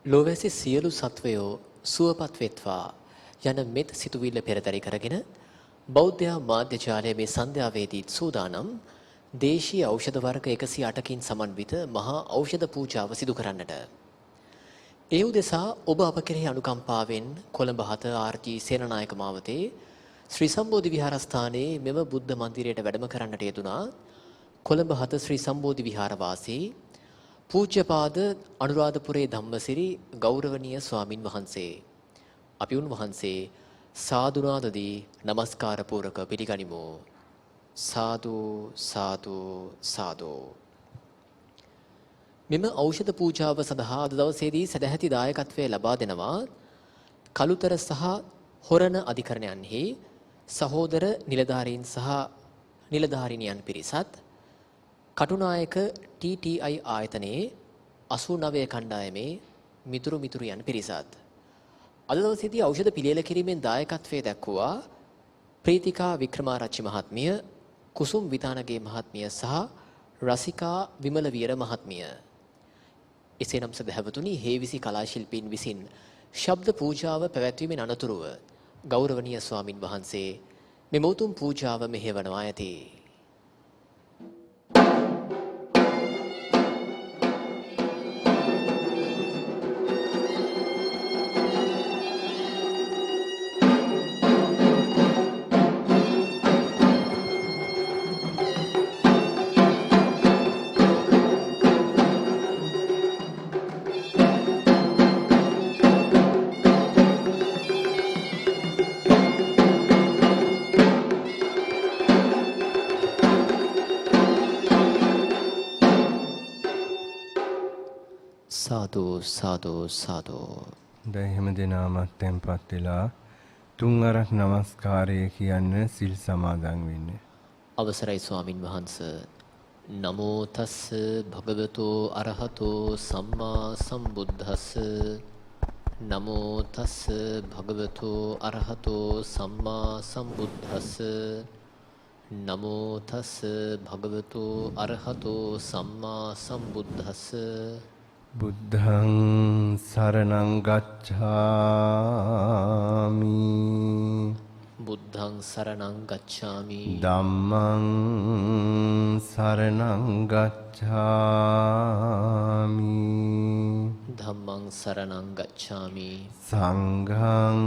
ලෝවැසි සියලු සත්වයෝ සුවපත් වෙත්වා යන මෙත් සිතුවිල්ල පෙරදරි කරගෙන බෞද්ධ මාධ්‍ය ජාලය මේ සන්ධ්‍යාවේදී සූදානම් දේශීය ඖෂධ වර්ග 108කින් සමන්විත මහා ඖෂධ පූජාව සිදු කරන්නට. ඒ උදෙසා ඔබ අප කෙරෙහි අනුකම්පාවෙන් කොළඹ 7 ආර්.ජී. සේනනායක මාවතේ ශ්‍රී සම්බෝධි විහාරස්ථානයේ මෙම බුද්ධ මන්දිරයට වැඩම කරන්නට යෙදුනා කොළඹ 7 ශ්‍රී සම්බෝධි විහාර වාසී පූජ්‍යපාද අනුරාධපුරේ ධම්මසිරි ගෞරවනීය ස්වාමින් වහන්සේ. අපි උන්වහන්සේ සාදුනාදදී নমස්කාර පූරක පිළිගනිමු. සාදු සාදු සාදු. මෙම ඖෂධ පූජාව සඳහා අද දවසේදී සදැහැති දායකත්වයේ ලබා දෙනවා කළුතර සහ හොරණ අධිකරණයන්හි සහෝදර නිලධාරීන් සහ නිලධාරිනියන් පිරිසත් කටුනායක TTI ආයතනයේ 89 කණ්ඩායමේ මිතුරු මිතුරියන් පිරිසත් අද දවසේදී ඖෂධ පිළියෙල කිරීමෙන් දායකත්වයේ දැක්වුවා ප්‍රීතිකා වික්‍රමාරච්චි මහත්මිය, කුසුම් විතානගේ මහත්මිය සහ රසිකා විමලවීර මහත්මිය. එසේනම් සදහැවතුනි හේවිසි කලා ශිල්පීන් විසින් ශබ්ද පූජාව පැවැත්වීමෙන් අනතුරුව ගෞරවනීය ස්වාමින් වහන්සේ මෙම උතුම් පූජාව මෙහෙවනවා ඇති. සාදු සාදු සාදු. දැන් හැම දිනම tempත් වෙලා තුන් අරක් নমස්කාරය කියන්න සිල් සමාදන් වෙන්න. අවසරයි ස්වාමින් වහන්සේ. නමෝ තස්ස භගවතෝ අරහතෝ සම්මා සම්බුද්දස්ස. නමෝ තස්ස භගවතෝ අරහතෝ සම්මා සම්බුද්දස්ස. නමෝ තස්ස භගවතෝ අරහතෝ සම්මා සම්බුද්දස්ස. බුද්ධං සරණං ගච්ඡාමි. බුද්ධං සරණං ගච්ඡාමි. ධම්මං සරණං ගච්ඡාමි. ධම්මං සරණං ගච්ඡාමි. සංඝං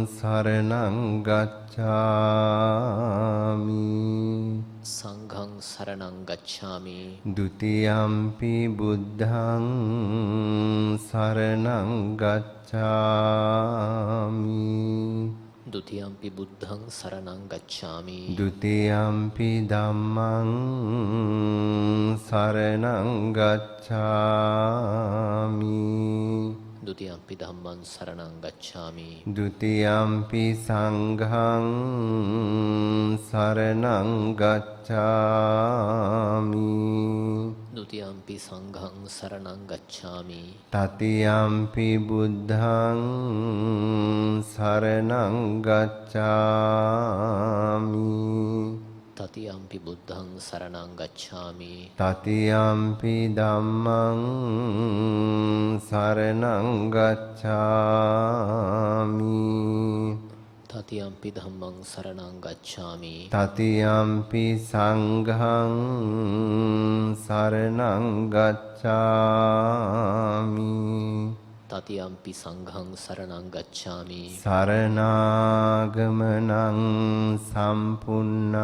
සරණං ගච්ඡාමි. සංඝං සරණං ගච්ඡාමි. ဒ ුතියම්පි බුද්ධං සරණං ගච්ඡාමි. ဒ ුතියම්පි බුද්ධං සරණං ගච්ඡාමි. ဒ ුතියම්පි ධම්මං සරණං ගච්ඡාමි. ဒ ුතියම්පි ධම්මං සරණං ගච්ඡාමි. ဒ ුතියම්පි සංඝං සරණං ගච්ඡාමි. ဒ ුතියම්පි සංඝං සරණං ගච්ඡාමි. තතියම්පි බුද්ධං සරණං ගච්ඡාමි. තතියම්පි බුද්ධං සරණං ගච්ඡාමි. තතියම්පි ධම්මං සරණං ගච්ඡාමි. තතියම්පි ධම්මං සරණං ගච්ඡාමි. තතියම්පි සංඝං සරණං ගච්ඡාමි. තතියම්පි සංඝං සරණං ගච්ඡාමි. සරණාගමනං සම්පුන්නං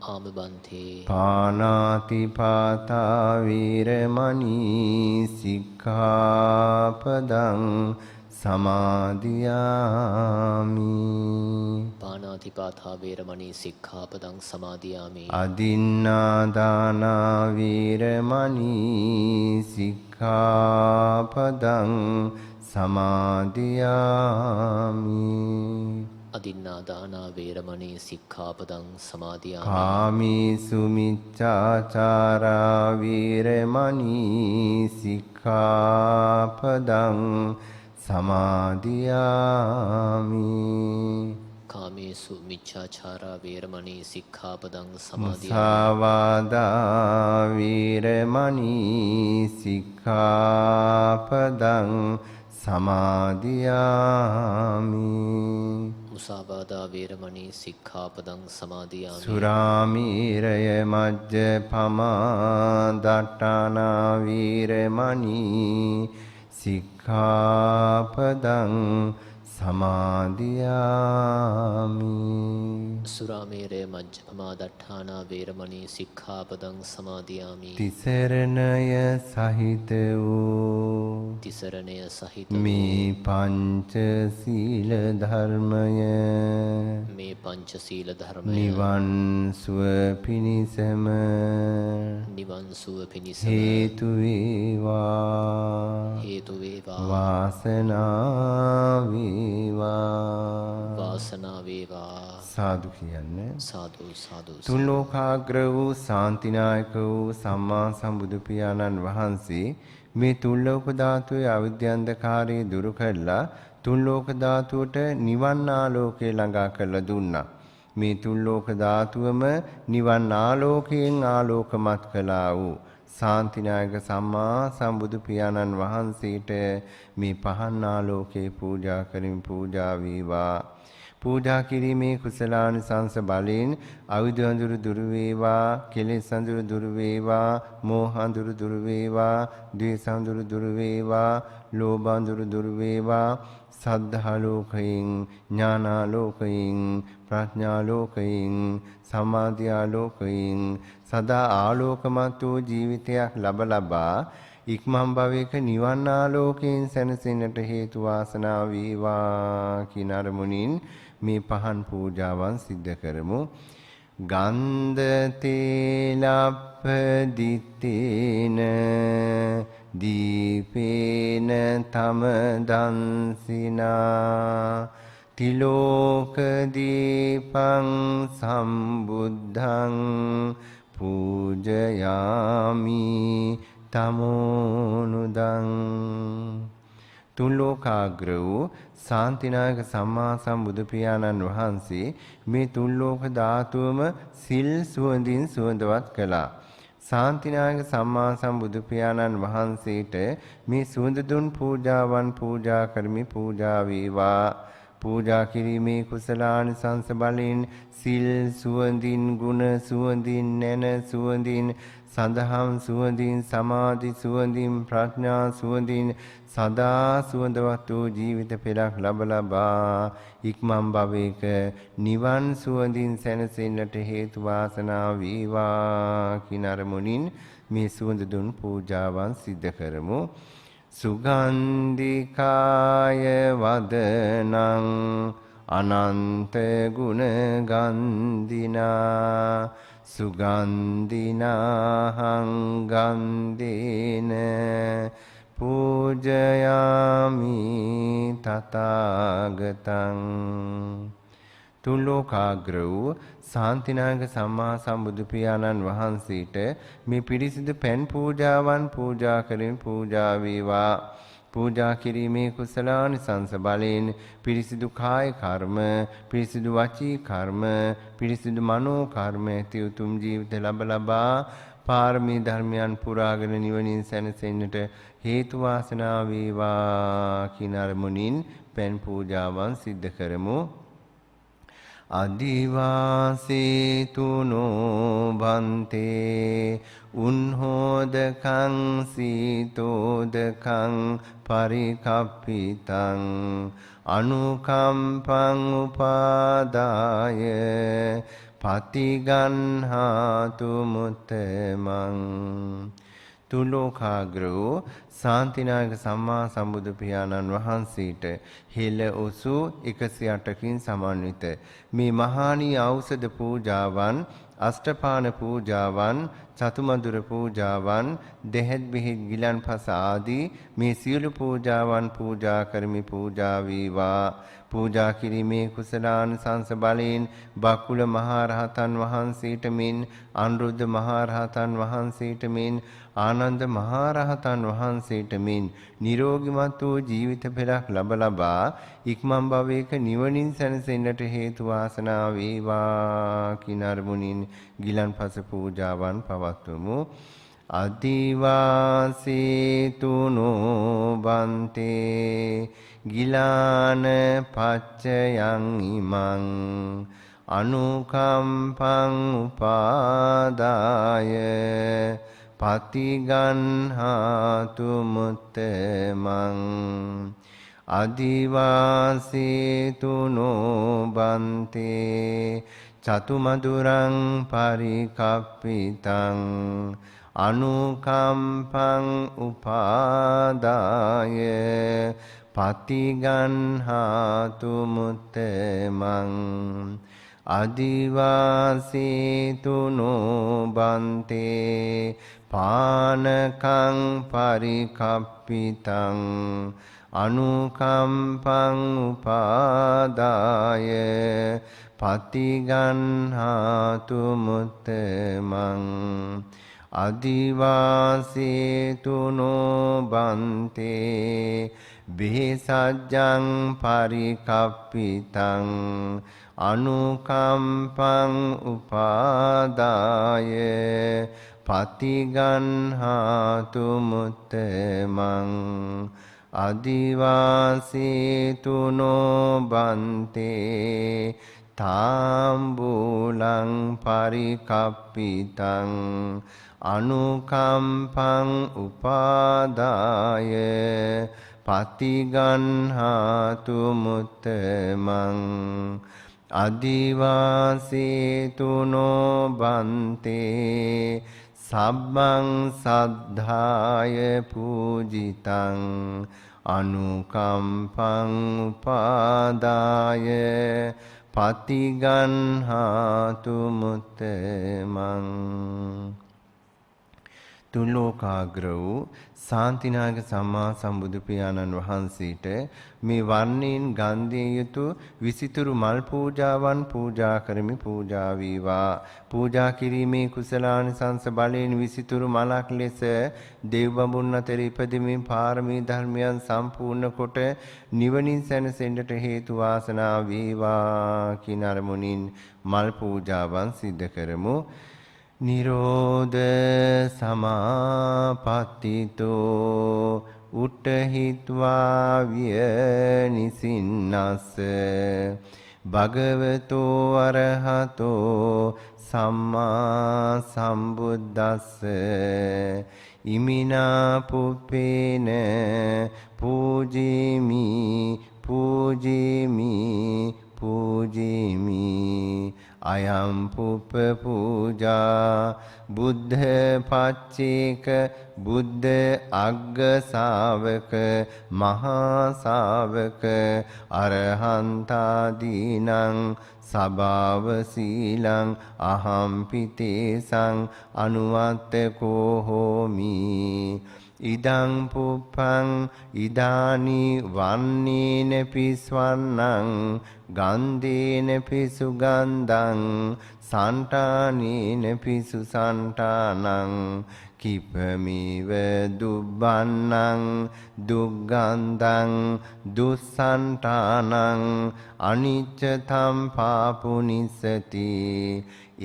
ආමබන්තේ පානාති පාතා වීරමණී සික්ඛාපදං සමාදියාමි. පාණාතිපාතා වේරමණී සික්ඛාපදං සමාදියාමි. අදින්නාදානා වීරමණී සික්ඛාපදං සමාදියාමි. අදින්නාදානා වේරමණී සික්ඛාපදං සමාදියාමි. කාමීසු මිච්ඡාචාරා වීරමණී සික්ඛාපදං සමාදියාමි. කාමේ කාමේසු මිච්ඡාචාරා වේරමණී සික්ඛාපදං සමාදියාමි. මුසාවාදා වීරමණී සික්ඛාපදං සමාදියාමි. මුසාවාදා වේරමණී සික්ඛාපදං සමාදියාමි. සුරාමීරය මජ්ජපමා දට්ඨානා වීරමණී සික්ඛාපදං සමාදියාමි. සුරාමේරය මජ්ජපමා දට්ඨානා වේරමණී සික්ඛාපදං සමාදියාමි. තිසරණය සහිත වූ තිසරණය සහිත මේ පංච සීල ධර්මය මේ පංචශීල ධර්මය නිවන් සුව පිණිසම නිවන් සුව පිණිස හේතු වේවා. හේතු වේවා. වාසනාව වේවා. වාසනාව වේවා. සාදු කියන්නේ සාදු සාදු. තුන් ලෝකාග්‍ර වූ ශාන්තිනායක වූ සම්මා සම්බුදු පියාණන් වහන්සේ මේ තුන් ලෝක ධාතුවේ අවිද්‍යාන්ධකාරය දුරු කළා තුන් ලෝක ධාතුවට නිවන් ආලෝකය ළඟා කරලා දුන්නා. මේ තුන් ලෝක ධාතුවම නිවන් ආලෝකයෙන් ආලෝකමත් කළා වූ ශාන්තිනායක සම්මා සම්බුදු පියාණන් වහන්සේට මේ පහන් ආලෝකේ පූජා කරමින් පූජා වේවා. පූජා කිරීමේ කුසලානිසංස බලයෙන් අවිද්‍ය අඳුරු දුරු වේවා, කෙලෙස් අඳුරු දුරු වේවා, මෝහ අඳුරු දුරු වේවා, ද්වේෂ අඳුරු දුරු වේවා, ලෝභ අඳුරු දුරු වේවා. සද්ධා ලෝකයෙන්, ඥානා ලෝකයෙන්, ප්‍රඥා ලෝකයෙන්, සමාධි ආලෝකයෙන් සදා ආලෝකමත් වූ ජීවිතයක් ලබා ඉක්මන් භවයක නිවන් ආලෝකයෙන් සැනසෙන්නට හේතු වාසනා වේවා කියන අරමුණින් මේ පහන් පූජාවන් සිද්ධ කරමු. ගන්ධ තේලප්පදිත්තේන දීපේන තම දන්සිනා තිලෝක දීපං සම්බුද්ධං පූජයාමි තමෝනුදං. තුන් ලෝකාග්‍ර වූ ශාන්තිනායක සම්මා සම්බුදු පියාණන් වහන්සේ මේ තුන් ලෝක ධාතුවම සිල් සුවඳින් සුවඳවත් කළා. ශාන්තිනායක සම්මා සම්බුදු පියාණන් වහන්සේට මේ සුවඳ දුන් පූජාවන් පූජා කරමි පූජා වේවා. පූජා කිරීමේ කුසලානිසංස බලයෙන් සිල් සුවඳින්, ගුණ සුවඳින්, නැන සුවඳින්, සදහම් සුවඳින්, සමාධි සුවඳින්, ප්‍රඥා සුවඳින් සදා සුවඳවත් වූ ජීවිත පෙරක් ලබා ඉක්මන් භවයක නිවන් සුවඳින් සැනසෙන්නට හේතු වාසනා වේවා කියන අරමුණින් මේ සුවඳ දුන් පූජාවන් සිද්ධ කරමු. සුගන්ධිකාය වදනං අනන්ත ගුණ ගන්ධිනා සුගන්ධිනාහං ගන්ධේන පූජයාමි තථාගතං. තුන් ලෝකාග්‍ර වූ ශාන්තිනායක සම්මා සම්බුදු පියාණන් වහන්සේට මේ පිරිසිදු පෙන් පූජාවන් පූජා කරමින් පූජා වේවා. පූජා කිරීමේ කුසලානිසංස බලයෙන් පිරිසිදු කාය කර්ම, පිරිසිදු වචී කර්ම, පිරිසිදු මනෝ කර්ම ඇති උතුම් ජීවිත ලබා පාරමී ධර්මයන් පුරාගෙන නිවනින් සැනසෙන්නට හේතු වාසනා වේවා කියන අරමුණින් පෙන් පූජාවන් සිද්ධ කරමු. අදිවාසීතුනෝ බන්තේ උන්හෝදකං සීතෝදකං පරිකප්පිතං අනුකම්පං උපාදාය පතිගන්හාතු මුත්තමං. තුලෝකාග්‍රෝ ශාන්තිනායක සම්මා සම්බුදු පියාණන් වහන්සේට හෙළ ඔසු 108කින් සමන්විත මේ මහානී ඖෂධ පූජාවන් අෂ්ටපාන පූජාවන්, චතුමදුර පූජාවන්, දෙහෙත් බෙහෙත් ගිලන්පස ආදී මේ සියලු පූජාවන් පූජා කරමි. පූජා වේවා. පූජා කිරීමේ කුසලානිසංස බලයෙන් බකුල මහරහතන් වහන්සේට මෙන්, අනුරුද්ධ මහරහතන් වහන්සේට මෙන්, ආනන්ද මහරහතන් වහන්සේට මෙන් නිරෝගිමත් වූ ජීවිත පෙරක් ලබා ඉක්මන් භවයක නිවනින් සැනසෙන්නට හේතු වාසනා වේවා කින අරමුණින් ගිලන්පස පූජාවන් පවත්වමු. අදිවාසීතු නොබන්තේ ගිලාන පච්චයන් ඉමං අනුකම්පං උපාදාය පතිගන්හාතු මුත්තමං. අදිවාසීතු නොබන්තේ චතුමදුරං පරිකප්පිතං අනුකම්පං උපාදාය පතිගන්හාතු මුත්තමං. අදිවාසීතු නොබන්තේ පානකං පරිකප්පිතං අනුකම්පං උපාදාය පතිගන්හාතු මුත්තමං. අදිවාසීතු නොබන්තේ බේසජ්ජං පරිකප්පිතං අනුකම්පං උපාදාය පතිගන්හාතු මුත්තමං. අදිවාසීතු නොබන්තේ තාම්බූලං පරිකප්පිතං අනුකම්පං උපාදාය පතිගන්හාතු මුත්තමං. අදිවාසීතු නොබන්තේ සබ්බං සද්ධාය පූජිතං අනුකම්පං උපාදාය පතිගන්හාතු මුත්තමං. තුන්ලෝකාග්‍ර වූ ශාන්තිනායක සම්මා සම්බුදු පියාණන් වහන්සේට මේ වර්ණයෙන් ගන්ධයෙන් යුතු විසිතුරු මල් පූජාවන් පූජා කරමි. පූජා වේවා. පූජා කිරීමේ කුසලානිසංස බලයෙන් විසිතුරු මලක් ලෙස දෙව් බඹුන් අතර ඉපදෙමින් පාරමී ධර්මයන් සම්පූර්ණ කොට නිවනින් සැනසෙන්නට හේතු වාසනා වේවා කින අරමුණින් මල් පූජාවන් සිද්ධ කරමු. නිරෝධ සමාපත්තිතෝ උට්ඨහිත්වා විය නිසින්නස්ස භගවතෝ අරහතෝ සම්මා සම්බුද්දස්ස ඉමිනා පුප්පේන පූජේමි පූජේමි පූජේමි. අයම් පුප්ප පූජා බුද්ධ පච්චේක බුද්ධ අග්ග ශාවක මහා ශාවක අරහන්තාදීනං සබාව සීලං අහම්පිතේසං අනුවත්තකෝ හෝමි. ඉදං පුප්පං ඉදානි වන්නේන පිස්වන්නං ගන්ධේන පිසුගන්ධං සන්තානේන පිසු සන්තානං කිපමේව දුබ්බන්නං දුග්ගන්ධං දුස්සන්තානං අනිච්චතම් පාපුනිස්සති.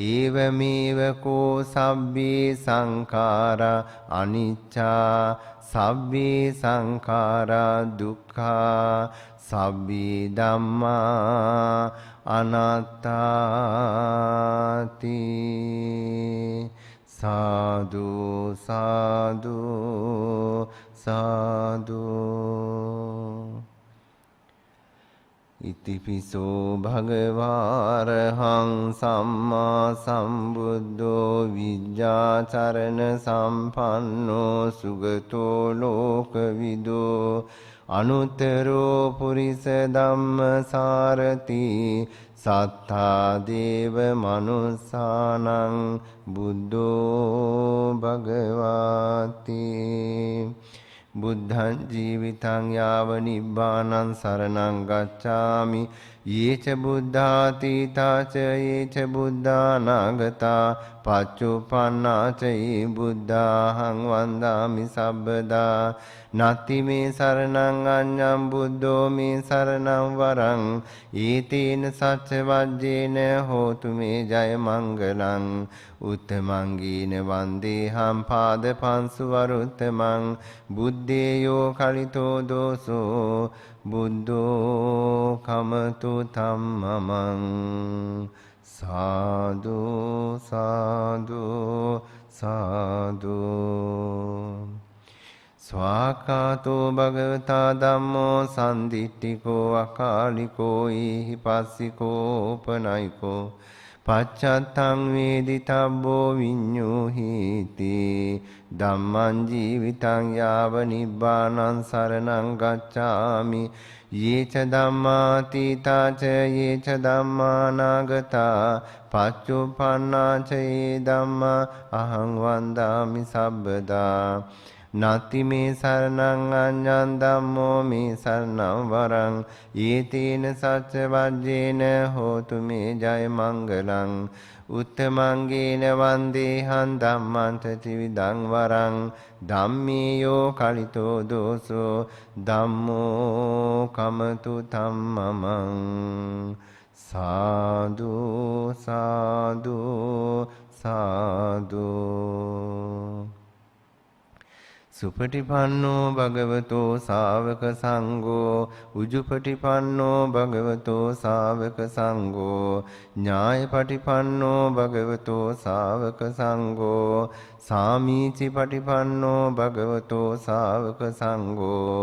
ඒවමේව කෝ සබ්බේ සංඛාරා අනිච්චා සබ්බේ සංඛාරා දුක්ඛා සබ්බේ ධම්මා අනාත්තාති. සාදු සාදු සාදු. ඉතිපිසෝ භගවාරහං සම්මා සම්බුද්ධෝ විජ්ජාචරණ සම්පන්නෝ සුගතෝ ලෝකවිදෝ අනුත්තරෝ පුරිස ධම්මසාරති සත්තා දේව මනුස්සානං බුද්ධෝ භගවාති බුද්ධං ජීවිතං යාව නිබ්බානං සරණං ගච්ඡාමි යේච බුද්ධාතීතාච යේච බුද්ධානාගතා පච්චුප්පන්නාච යේ බුද්ධාහං වන්දාමි සබ්බදා නත්ති මේ සරණං අඤ්ඤං බුද්ධෝ මේ සරණං වරං ඊතේන සච්ච වජ්ජේන හෝතු මේ ජය මංගලං උත්තමංගීන වන්දේහං පාද පංසු වරුත්තමං බුද්දේයෝ කලිතෝ දෝසෝ බුද්ධෝ කමතු තම්මමං සාදු සාදු සාදු ස්වාකාතෝ භගවතා ධම්මෝ සම්දිට්ඨිකෝ අකාලිකෝ ඊහි පස්සිකෝ උපනයිකෝ පච්චත්තං වේදිතබ්බෝ විඤ්ඤෝහීති ධම්මං ජීවිතං යාව නිබ්බානං සරණං ගච්ඡාමි යේච ධම්මාතීතාච යේච ධම්මානාගතා පච්චුප්පන්නාච යේ ධම්මා අහං වන්දාමි සබ්බදා නත්ති මේ සරණං අඤ්ඤං ධම්මෝ මේ සරණං වරං ඊතේන සච්ච වජ්ජේන හෝතු මේ ජය මංගලං උත්තමංගේන වන්දේහං ධම්මං ත්‍රිවිධං වරං ධම්මේයෝ කලිතෝ දෝසෝ ධම්මෝ කමතු ධම්මමං සාදු සාදු සාදු සුපටිපන්නෝ භගවතෝ ශාවක සංඝෝ උජුපටිපන්නෝ භගවතෝ ශාවක සංඝෝ ඥායපටිපන්නෝ භගවතෝ ශාවක සංඝෝ සාමීචි පටිපන්නෝ භගවතෝ ශාවක සංඝෝ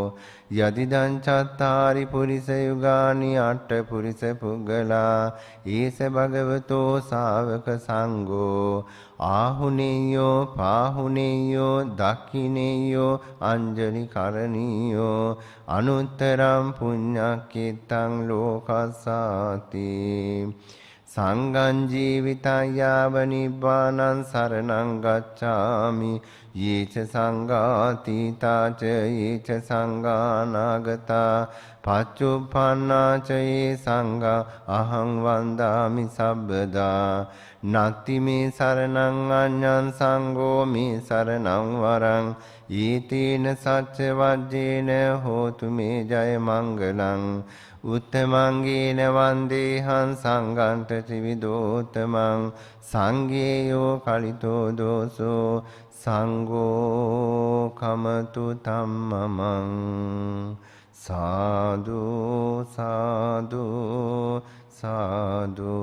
යදිදං චත්තාරි පුරිස යුගානි අට්ඨ පුරිස පුග්ගලා ඒස භගවතෝ ශාවක සංඝෝ ආහුනේයෝ පාහුනේයෝ දක්ඛිනේයෝ අංජලි කරණීයෝ අනුත්තරං පුඤ්ඤක්ඛිතං ලෝකස්සාති සංඝං ජීවිතං යාව නිබ්බානං සරණං ගච්ඡාමි යේච සංඝාතීතාච යේච සංඝානාගතා පච්චුප්පන්නාච යේ සංඝා අහං වන්දාමි සබ්බදා නත්ති මේ සරණං අඤ්ඤං සංඝෝ මේ සරණං වරං ඊතේන සච්ච වජ්ජේන හෝතු මේ ජය මංගලං උත්තමංගේන වන්දේහං සංඝං ත්‍රිවිධෝත්තමං සංඝේයෝ කලිතෝ දෝසෝ සංඝෝ කමතු ධම්මමං සාදු සාදු සාදු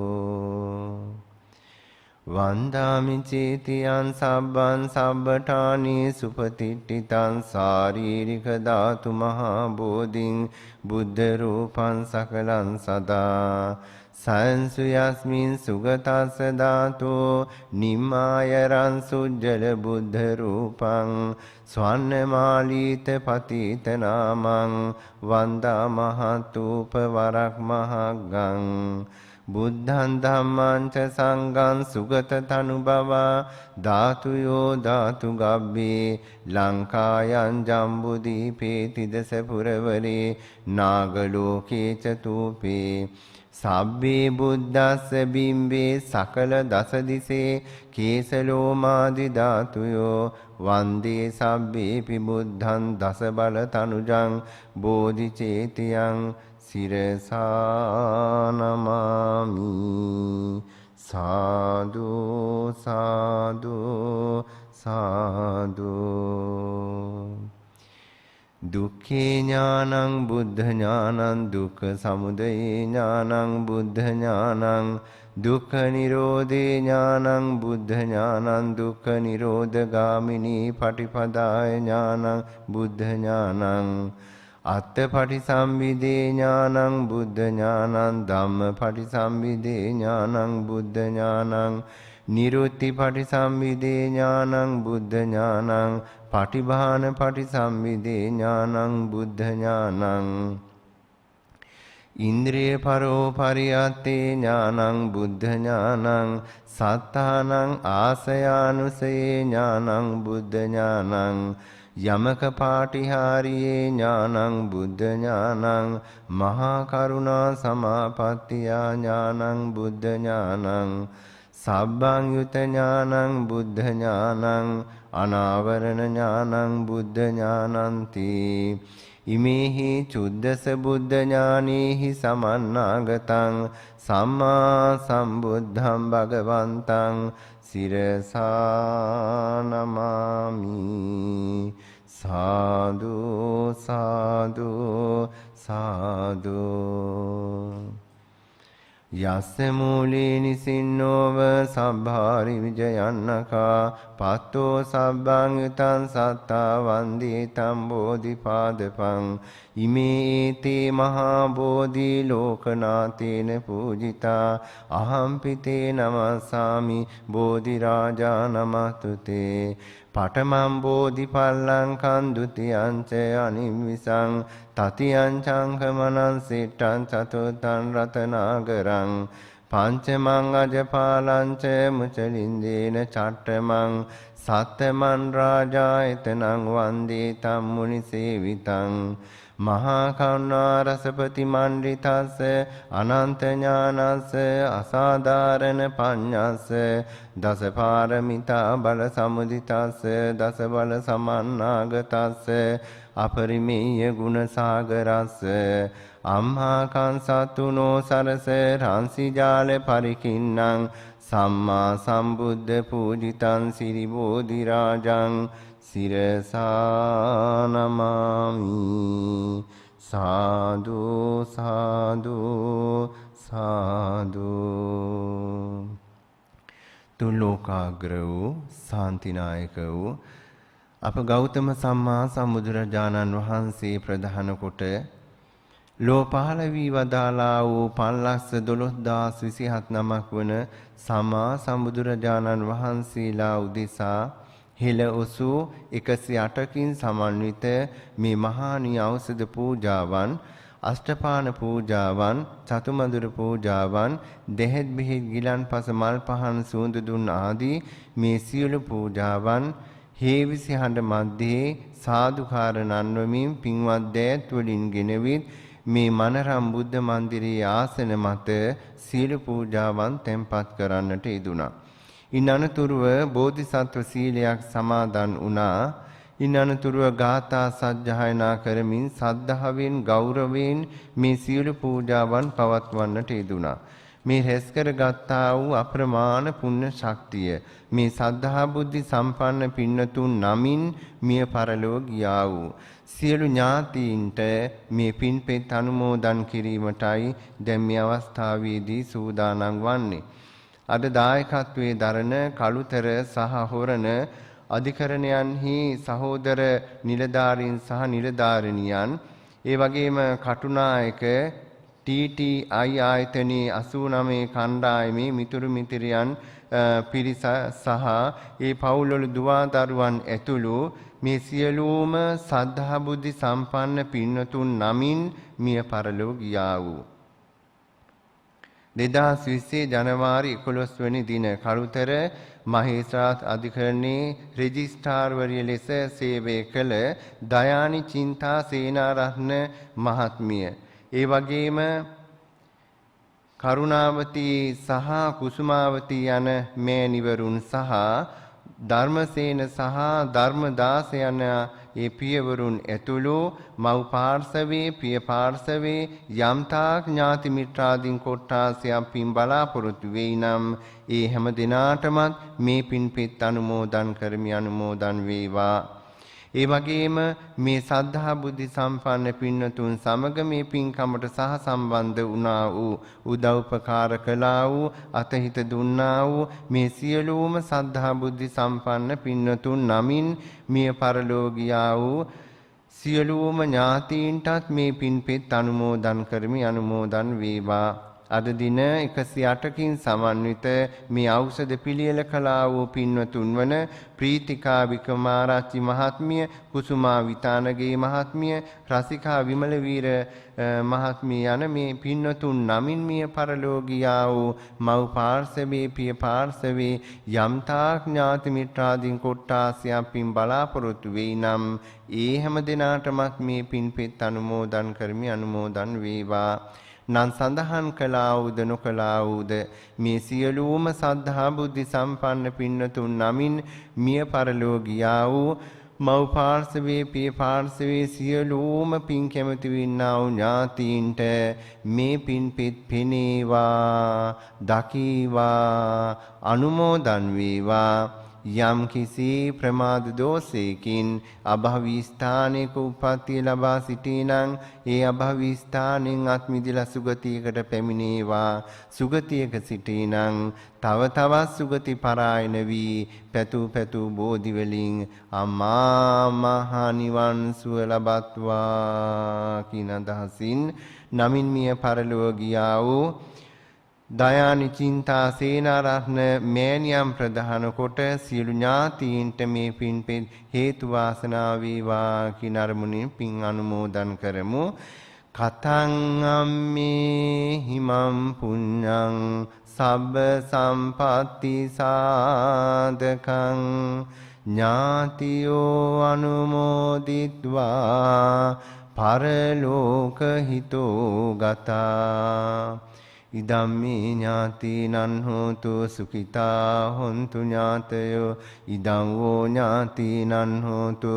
වන්දාමි චේතියං සබ්බං සබ්බඨානි සුපතිට්ඨිතං ශාරීරික ධාතු මහා බෝධින් බුද්ධ රූපං සකලං සදා සයන්සු යස්මින් සුගතස්ස ධාතෝ නිමායරං සුජ්ජල බුද්ධ රූපං ස්වන්නමාලීත පතිත නාමං වන්දා මහතූප වරක් මහග්ගං බුද්ධං ධම්මං ච සංඝං සුගත තනුබවා ධාතුයෝ ධාතු ගබ්බේ ලංකායන් ජම්බුදීපේ තිදස පුරවරේ නාගලෝකේ චතූපේ සබ්බේ බුද්දස්ස බිම්බේ සකල දස දිසේ කේසලෝමාදි ධාතුයෝ වන්දේ සබ්බේ පිබුද්ධං දස බල තනුජං බෝධි චේතියං සිරසානමාමි සාදු සාදු සාදු දුක්ඛේ ඥානං බුද්ධ ඥානං දුක්ඛ සමුදය ඥානං බුද්ධ ඥානං දුක්ඛ නිරෝධේ ඥානං බුද්ධ ඥානං දුක්ඛ නිරෝධගාමිනී පටිපදාය ඥානං බුද්ධ ඥානං අත්ථපටිසම්භිදේ ඥානං බුද්ධ ඥානං ධම්මපටිසම්භිදේ ඥානං බුද්ධ ඥානං නිරුත්තිපටිසම්භිදේ ඥානං බුද්ධ ඥානං පටිභාන පටිසම්භිදේ ඥානං බුද්ධ ඥානං ඉන්ද්‍රිය පරෝ පරියත්තේ ඥානං බුද්ධ ඥානං සත්තානං ආසයානුසයේ ඥානං බුද්ධ ඥානං යමක පාටිහාරියේ ඥානං බුද්ධ ඥානං මහා කරුණා සමාපත්තියා ඥානං බුද්ධ ඥානං සබ්බං යුත ඥානං බුද්ධ ඥානං අනාවරණ ඥානං බුද්ධ ඥානಂತಿ ඉමේහි චුද්දස බුද්ධ ඥානේහි සමන්නාගතං සම්මා සම්බුද්ධං භගවන්තං සිරසා නමාමි සාදු සාදු සාදු යස්ස මූලේ නිසින්නෝව සබ්භාරි විජයන්නකා පත්තෝ සබ්බං යුතං සත්තා වන්දේ තම් බෝධිපාදපං ඉමේ ඒතේ මහා බෝධි ලෝකනාතේන පූජිතා අහම්පිතේ නමස්සාමි බෝධි රාජා නමස්තුතේ පඨමං බෝධිපල්ලංකං ဒ ුතියං ච අනිවිසං තතියං චංකමනං සිට්ඨං චතුර්ථං රතනාගරං පංචමං අජපාලං ච මුචලින්දේන චට්ඨමං සත්තමං රාජායතනං වන්දේ තම් මුනි සේවිතං මහා කරුණා රසපති මණ්ඩිතස්ස අනන්ත ඥානස්ස අසාධාරණ පඤ්ඤස්ස දස පාරමිතා බල සමුදිතස්ස දස බල සමන්නාගතස්ස අපරිමේය ගුණ සාගරස්ස අම්හා කංසතුනෝ සරස රංසි ජාල පරිකින්නං සම්මා සම්බුද්ධ පූජිතං සිරි බෝධි රාජං සිරසා නමාමි සාදු සාදු සාදු තුලෝකාග්‍ර වූ ශාන්තිනායක වූ අප ගෞතම සම්මා සම්බුදුරජාණන් වහන්සේ ප්‍රධාන කොට ලෝ පහළ වී වදාලා වූ 512027 නමක් වන සම්මා සම්බුදුරජාණන් වහන්සේලා උදෙසා හෙළ ඔසූ 108කින් සමන්විත මේ මහානී ඖෂධ පූජාවන් අෂ්ටපාන පූජාවන් චතුමදුර පූජාවන් දෙහෙත් බෙහෙත් ගිලන්පස මල් පහන් සූඳ දුන් ආදී මේ සියලු පූජාවන් හේවිසි හඬ මැද්දේ සාදුකාර නන්වමින් පින්වත් දෑත් වලින් ගෙනවිත් මේ මනරම් බුද්ධ මන්දිරයේ ආසන මත සීල පූජාවන් තැන්පත් කරන්නට යෙදුණා. ඉන් අනතුරුව බෝධිසත්ව සීලයක් සමාදන් වුණා. ඉන් අනතුරුව ගාථා සජ්ජායනා කරමින් සද්ධාවෙන් ගෞරවයෙන් මේ සීල පූජාවන් පවත්වන්නට යෙදුණා. මේ රැස් කරගත්තා වූ අප්‍රමාණ පුණ්‍ය ශක්තිය මේ සද්ධා බුද්ධි සම්පන්න පින්නතුන් නමින් මිය පරලෝ ගියා වූ සියලු ඥාතීන්ට මේ පින්පෙත් අනුමෝදන් කිරීමටයි දැන් මේ අවස්ථාවේදී සූදානම් වන්නේ. අද දායකත්වයේ දරන කළුතර සහ හොරණ අධිකරණයන්හි සහෝදර නිලධාරීන් සහ නිලධාරිනියන් ඒ වගේම කටුනායක TTI ආයතනයේ 89 කණ්ඩායමේ මිතුරු මිත්‍රයන් පිරිස සහ ඒ පවුල්වල දුවා දරුවන් ඇතුළු මේ සියලුම සද්ධා බුද්ධි සම්පන්න පින්වතුන් නමින් මිය පරලෝ ගියා වූ 2020 ජනවාරි 11 වෙනි දින කළුතර මහේස්ත්‍රාත් අධිකරණයේ රෙජිස්ට්‍රාර්වරිය ලෙස සේවය කළ දයානි චින්තා සේනාරත්න මහත්මිය ඒ වගේම කරුණාවතී සහ කුසුමාවතී යන මෑණිවරුන් සහ ධර්මසේන සහ ධර්මදාස යන ඒ පියවරුන් ඇතුළු මව් පාර්ශවයේ පිය පාර්ශවයේ යම්තාක් ඥාති මිත්‍රාදීන් කොට්ටාසයක් පින් බලාපොරොත්තු වෙයි නම් ඒ හැම දිනාටමත් මේ පින්පෙත් අනුමෝදන් කරමි අනුමෝදන් වේවා. ඒ වගේම මේ සද්ධා බුද්ධි සම්පන්න පින්නතුන් සමග මේ පින්කමට සහ සම්බන්ධ වුණා වූ උදව්පකාර කළා වූ අතහිත දුන්නා වූ මේ සියලුම සද්ධා බුද්ධි සම්පන්න පින්නතුන් නමින් මිය පරලෝ ගියා වූ සියලුම ඥාතීන්ටත් මේ පින්පෙත් අනුමෝදන් කරමි අනුමෝදන් වේවා. අද දින 108කින් සමන්විත මේ ඖෂධ පිළියෙල කළා වූ පින්වතුන් වන ප්‍රීතිකා වික්‍රමාරච්චි මහත්මිය, කුසුමා විතානගේ මහත්මිය, රසිකා විමලවීර මහත්මිය යන මේ පින්වතුන් නමින් මිය පරලෝකියා වූ මව් පාර්ශවයේ පිය පාර්ශවයේ යම්තා ඥාති මිත්‍රාදීන් කොට්ටාසයක් පින් බලාපොරොත්තු වෙයි නම් ඒ හැම දිනාටමත් මේ පින්පෙත් අනුමෝදන් කරමි. අනුමෝදන් වේවා. නම් සඳහන් කළා වූද නොකළා වූද මේ සියලුම සද්ධා බුද්ධ සම්පන්න පින්නතුන් නමින් මිය පරලෝකියා වූ මව් පාර්ශවයේ පිය පාර්ශවයේ සියලුම පින් කැමති වින්නා වූ ඥාතීන්ට මේ පින්පෙත් පෙනේවා, දකීවා, අනුමෝදන් වේවා. යම් කිසි ප්‍රමාද දෝෂයකින් අභවී ස්ථානයක උප්පත්තිය ලබා සිටිනං ඒ අභවී ස්ථානෙන් අත් මිදලා සුගතියකට පැමිණේවා. සුගතියක සිටිනං තව තවත් සුගති පරායන වී පැතු බෝධි වලින් අමා මහ නිවන් සුව ලබත්වා කියන අදහසින් නමින් මිය පරලොව ගියා වූ දයානි චින්තා සේනාරත්න මෑණියන් ප්‍රධාන කොට සියලු ඥාතීන්ට මේ පින්පෙත් හේතු වාසනා වේවා කියන අරමුණින් පින් අනුමෝදන් කරමු. කතං අම්මේ හිමං පුඤ්ඤං සබ්බ සම්පatti සාධකං ඥාතියෝ අනුමෝදිත්වා පරලෝක හිතෝ ගතා. ඉදම්මේ ඥාතිනං හෝතු සුඛිතා හොන්තු ඥාතයෝ ඉදං වූ ඥාතිනං හෝතු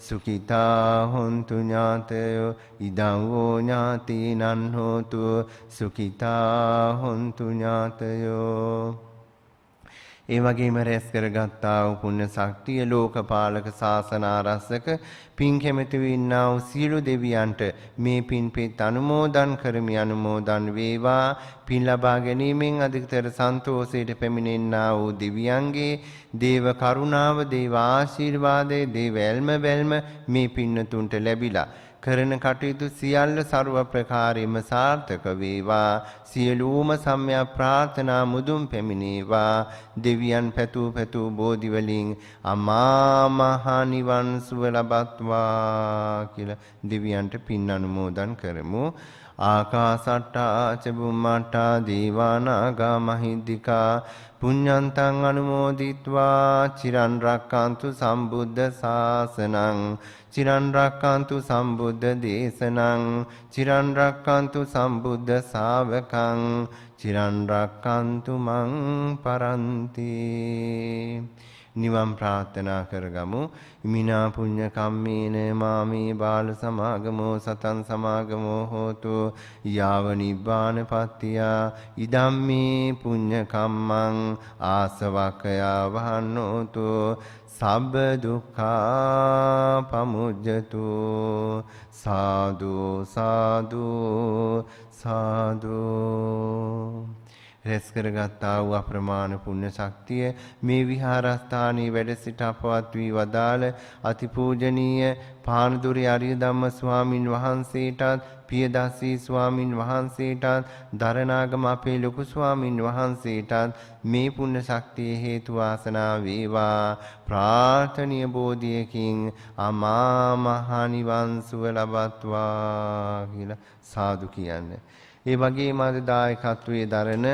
සුඛිතා හොන්තු ඥාතයෝ ඉදං වූ ඥාතිනං හෝතු සුඛිතා හොන්තු ඥාතයෝ. ඒ වගේම රැස් කරගත්තා වූ පුණ්‍ය ශක්තිය ලෝකපාලක ශාසන ආරක්ෂක පින් කැමැති වින්නා වූ සියලු දෙවියන්ට මේ පින්පෙත් අනුමෝදන් කරමි. අනුමෝදන් වේවා. පින් ලබා ගැනීමෙන් අධිකතර සන්තෝෂයට පැමිණෙන්නා වූ දෙවියන්ගේ දේව කරුණාව, දේව ආශිර්වාදය, දේව ඇල්ම බැල්ම මේ පින්නතුන්ට ලැබිලා කරන කටයුතු සියල්ල ਸਰව ප්‍රකාරයෙන්ම සාර්ථක වේවා. සියලුම සම්‍යක් ප්‍රාර්ථනා මුදුන් පැමිණේවා. දෙවියන් පැතු බෝධි වලින් අමා මහ නිවන් සුව ලබත්වා කියලා දෙවියන්ට පින් අනුමෝදන් කරමු. ආකාසට්ටා ච බුම්මට්ටා දීවානාගා මහිද්దికා පුඤ්ඤන්තං අනුමෝදිත්වා චිරන් රක්칸තු සම්බුද්ධ ශාසනං චිරන් රක්칸තු සම්බුද්ධ දේශනං චිරන් රක්칸තු සම්බුද්ධ ශාවකං චිරන් රක්칸තු මං පරන්ති. නිවන් ප්‍රාර්ථනා කරගමු. මිනා පුඤ්ඤ කම්මේන මාමේ බාල සමාගමෝ සතං සමාගමෝ හෝතු යාව නිබ්බාන පත්තිය ඉදම්මේ පුඤ්ඤ කම්මං ආසවකයා වහන්නෝතු සබ්බ දුක්ඛා පමුජ්ජතු. සාදු සාදු සාදු. රැස් කරගත්තා වූ අප්‍රමාණ පුණ්‍ය ශක්තිය මේ විහාරස්ථානයේ වැඩ සිට අපවත් වී වදාළ අතිපූජනීය පානදුරි ආර්ය ධම්ම ස්වාමින් වහන්සේටත් පියදාසී ස්වාමින් වහන්සේටත් දරණාගම අපේ ලොකු ස්වාමින් වහන්සේටත් මේ පුණ්‍ය ශක්තිය හේතු වාසනා වේවා. ප්‍රාර්ථනීය බෝධියකින් අමා මහ නිවන් සුව ලබත්වා කියලා සාදු කියන්නේ. ඒ වගේම අද දායකත්වයේ දරන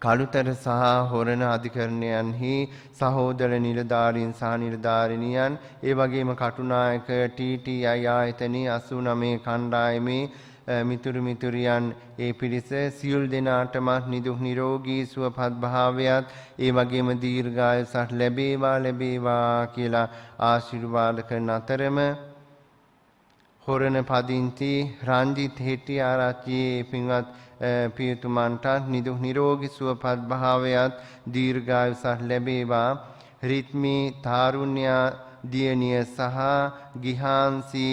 කළුතර සහ හොරණ අධිකරණයන්හි සහෝදර නිලධාරීන් සහ නිලධාරිනියන්, ඒ වගේම කටුනායක TTI ආයතනයේ 89 කණ්ඩායමේ මිතුරු මිතුරියන් ඒ පිරිස සියලු දෙනාටම නිදුක් නිරෝගී සුවපත් භාවයත් ඒ වගේම දීර්ඝායුෂත් ලැබේවා කියලා ආශිර්වාද කරන අතරම හොරණ පදිංචි රංජිත් හෙට්ටිආරච්චියේ පින්වත් පියතුමන්ට නිදුක් නිරෝගී සුවපත් භාවයත් දීර්ඝායුෂත් ලැබේවා. රිත්මි තාරුණ්‍ය දියණිය සහ ගිහාන්සි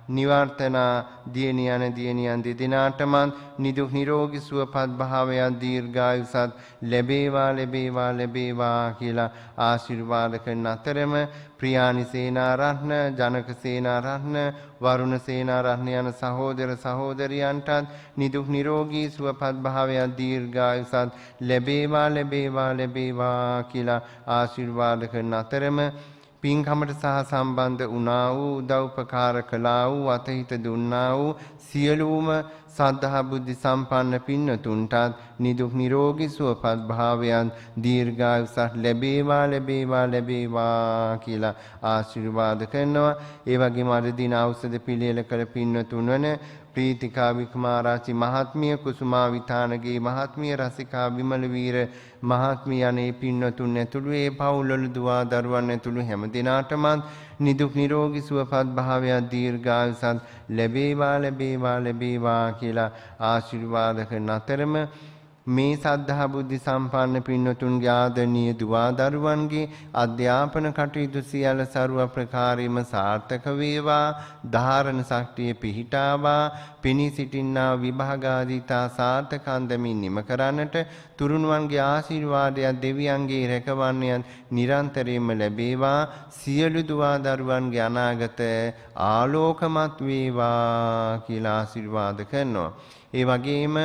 නිවර්තනා දියණියන් දෙදෙනාටම නිදුක් නිරෝගී සුවපත් භාවයක් දීර්ඝායුෂත් ලැබේවා කියලා ආශිර්වාද කරන අතරම ප්‍රියානි සේනාරත්න, ජනක සේනාරත්න, වරුණ සේනාරත්න යන සහෝදර සහෝදරියන්ටත් නිදුක් නිරෝගී සුවපත් භාවයක් දීර්ඝායුෂත් ලැබේවා කියලා ආශිර්වාද කරන අතරම පින්කමට සහ සම්බන්ධ වුණා වූ උදව්පකාර කළා වූ අතහිත දුන්නා වූ සියලුම සද්ධා බුද්ධ සම්පන්න පින්නතුන්ටත් නිදුක් නිරෝගී සුවපත් භාවයන් දීර්ඝායුෂ ලැබේවා කියලා ආශිර්වාද කරනවා. ඒ වගේම අද දින ඖෂධ පිළියෙල කළ පින්නතුන් වන ප්‍රීතිකා වික්‍රමාරාචි මහත්මිය, කුසුමා විතානගේ මහත්මිය, රසිකා විමල වීර මහත්මිය අනේ පින්නතුන් ඇතුළු ඒ පවුල්වල දුවා දරුවන් ඇතුළු හැම දිනාටම නිදුක් නිරෝගී සුවපත් භාවයක් දීර්ඝායුෂත් ලැබේවා කියලා ආශිර්වාද කරන අතරම මේ සද්ධා බුද්ධ සම්පන්න පින්නතුන්ගේ ආදරණීය දුවා දරුවන්ගේ අධ්‍යාපන කටයුතු සියල්ල ਸਰව ප්‍රකාරයෙන්ම සාර්ථක වේවා, ධාරණ ශක්තිය පිහිටාවා, පිණි සිටින්නා විභාගාදීතා සාර්ථක අන්දමින් නිම කරන්නට තුරුණුවන්ගේ ආශිර්වාදයක් දෙවියන්ගේ රැකවරණයන් නිරන්තරයෙන්ම ලැබේවා, සියලු දුවා දරුවන්ගේ අනාගත ආලෝකමත් වේවා කියලා ආශිර්වාද කරනවා. ඒ වගේම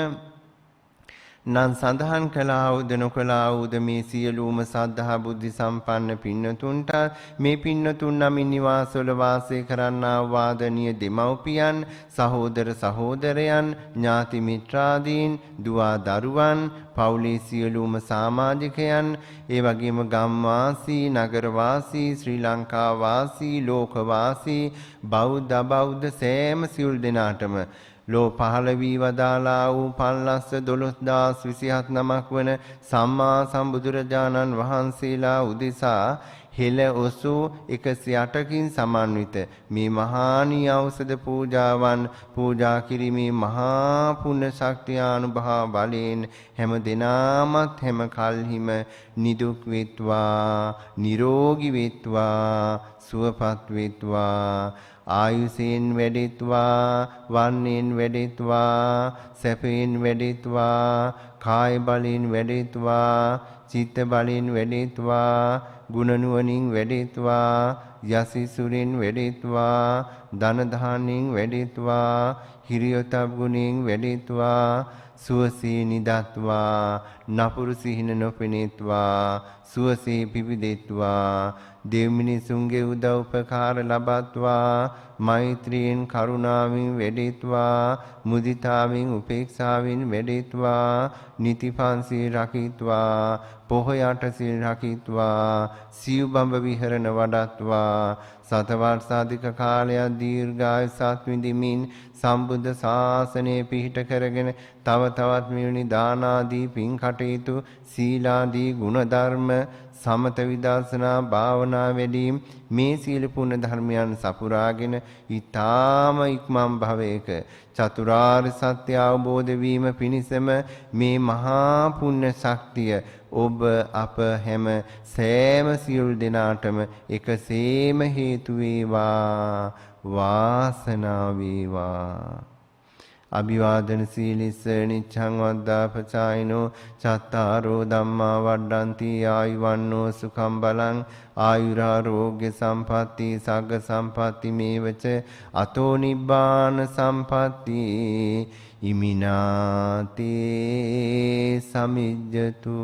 නම් සඳහන් කළා වූද නොකළා වූද මේ සියලුම සද්ධා බුද්ධ සම්පන්න පින්නතුන්ට මේ පින්නතුන් නමින් නිවාසවල වාසය කරන්නා වාදනීය දෙමව්පියන්, සහෝදර සහෝදරයන්, ඥාති මිත්‍රාදීන්, දුවා දරුවන්, පවුලේ සියලුම සමාජිකයන්, ඒ වගේම ගම්වාසී, නගරවාසී, ශ්‍රී ලංකා වාසී, ලෝකවාසී, බෞද්ධ අබෞද්ධ සෑම සියලු දෙනාටම ලෝ පහළ වී වදාලා වූ 5,12,027 නමක් වන සම්මා සම්බුදුරජාණන් වහන්සේලා උදෙසා හෙළ ඔසු 108කින් සමන්විත මේ මහානී ඖෂධ පූජාවන් පූජා කිරීමේ මහා පුණ්‍ය ශක්තිය අනුභව බලයෙන් හැම දිනාමත් හැම කල්හිම නිදුක් වෙත්වා, නිරෝගී වෙත්වා, සුවපත් වෙත්වා, ආයුෂයෙන් වැඩෙත්වා, වන්නයෙන් වැඩෙත්වා, සැපයෙන් වැඩෙත්වා, කාය බලයෙන් වැඩෙත්වා, චිත්ත බලයෙන් වැඩෙත්වා, ගුණ නුවණින් වැඩෙත්වා, යසිසුරින් වැඩෙත්වා, ධන දානෙන් වැඩෙත්වා, හිරියොතප් ගුණයෙන් වැඩෙත්වා, සුවසේ නිදත්වා, නපුරු සිහින නොපෙනෙත්වා, සුවසේ පිබිදෙත්වා, දෙව් මිනිසුන්ගේ උදව් උපකාර ලබත්වා, මෛත්‍රියෙන් කරුණාවෙන් වැඩෙත්වා, මුදිතාවෙන් උපේක්ෂාවෙන් වැඩෙත්වා, නිතිපන්සිල් රකිත්වා, පොහොය අටසිල් රකිත්වා, සිව්බඹ විහරණ වඩත්වා, සතවර්ෂාධික කාලයක් දීර්ඝායුෂත් විඳිමින් සම්බුද්ධ ශාසනය පිහිට කරගෙන තව තවත් මෙවැනි දානාදී පින් කටයුතු, සීලාදී ගුණධර්ම, සමත විදර්ශනා භාවනා වැඩීම් මේ සීල පුණ්‍ය ධර්මයන් සපුරාගෙන ඊ타ම ඉක්මන් භවයක චතුරාර්ය සත්‍ය අවබෝධ වීම පිණිසම මේ මහා පුණ්‍ය ශක්තිය ඔබ අප හැම සෑම සියලු දෙනාටම එකසේම හේතු වේවා, වාසනාව වේවා. අභිවාදන සීලිස්ස නිච්ඡං වද්දාපචායිනෝ චත්තාරෝ ධම්මා වඩ්ඩಂತಿ ආයුවන්නෝ සුඛං බලං ආයුරාෝග්‍ය සම්පatti සග්ග සම්පatti මේවච අතෝ නිබ්බාන සම්පatti ඉමිනාතේ සමිජ්ජතු.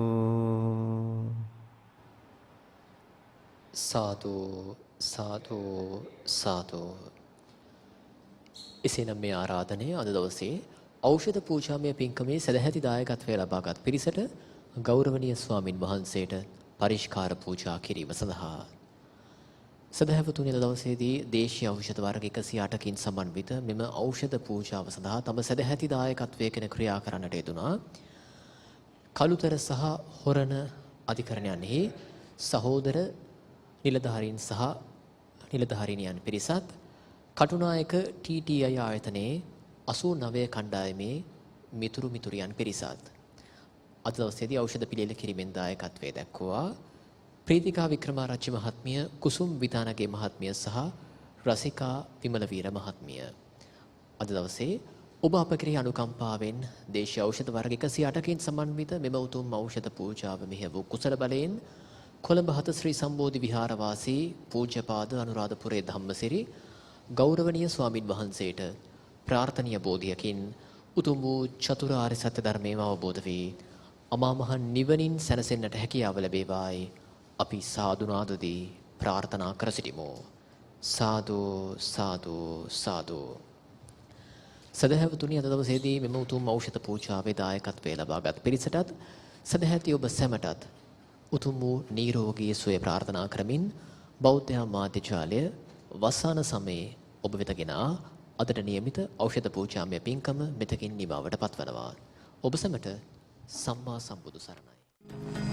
සාදු සාදු සාදු. එසේනම් මේ ආරාධනය අද දවසේ ඖෂධ පූජාමය පින්කමේ සදැහැති දායකත්වය ලබාගත් පිරිසට ගෞරවනීය ස්වාමින් වහන්සේට පරිස්කාර පූජා කිරීම සඳහා සදහැවතුනි අද දවසේදී දේශීය ඖෂධ වර්ග 108කින් සමන්විත මෙම ඖෂධ පූජාව සඳහා තම සදැහැති දායකත්වයකින් ක්‍රියා කරන්නට යෙදුනා කළුතර සහ හොරණ අධිකරණයන්හි සහෝදර නිලධාරීන් සහ නිලධාරිනියන් පිරිසත් කටුනායක TTI ආයතනයේ 89 කණ්ඩායමේ මිතුරු මිතුරියන් පිරිසත් අද දවසේදී ඖෂධ පිළියෙල කිරීමෙන් දායකත්වයේ දක්වුවා ප්‍රීතිකා වික්‍රමාරච්චි මහත්මිය, කුසුම් විතානගේ මහත්මිය සහ රසිකා විමලවීර මහත්මිය. අද දවසේ ඔබ අප කෙරෙහි අනුකම්පාවෙන් දේශීය ඖෂධ වර්ග 108කින් සමන්විත මෙම උතුම් ඖෂධ පූජාව මෙහෙය වූ කුසල බලයෙන් කොළඹ හත ශ්‍රී සම්බෝධි විහාරවාසී පූජ්‍යපාද අනුරාධපුරේ ධම්මසිරි ගෞරවනීය ස්වාමින් වහන්සේට ප්‍රාර්ථනීය බෝධියකින් උතුම් වූ චතුරාර්ය සත්‍ය ධර්මයම අවබෝධ වී අමා මහ නිවනින් සැනසෙන්නට හැකියාව ලැබේවායි අපි සාදුනාදදී ප්‍රාර්ථනා කර සිටිමු. සාදු සාදු සාදු. සදහැවතුනි, අද දවසේදී මෙම උතුම් ඖෂධ පූජාවේ දායකත්වයේ ලබාගත් පිරිසටත් සදහැති ඔබ සැමටත් උතුම් වූ නිරෝගී සුවය ප්‍රාර්ථනා කරමින් බෞද්ධ මාධ්‍ය ජාලය වසාන සමයේ ඔබ වෙතගෙන අදට නියමිත ඖෂධ පූජාමය පින්කම මෙතකින් නිමාවට පත්වනවා. ඔබ සැමට සම්මා සම්බුදු සරණයි.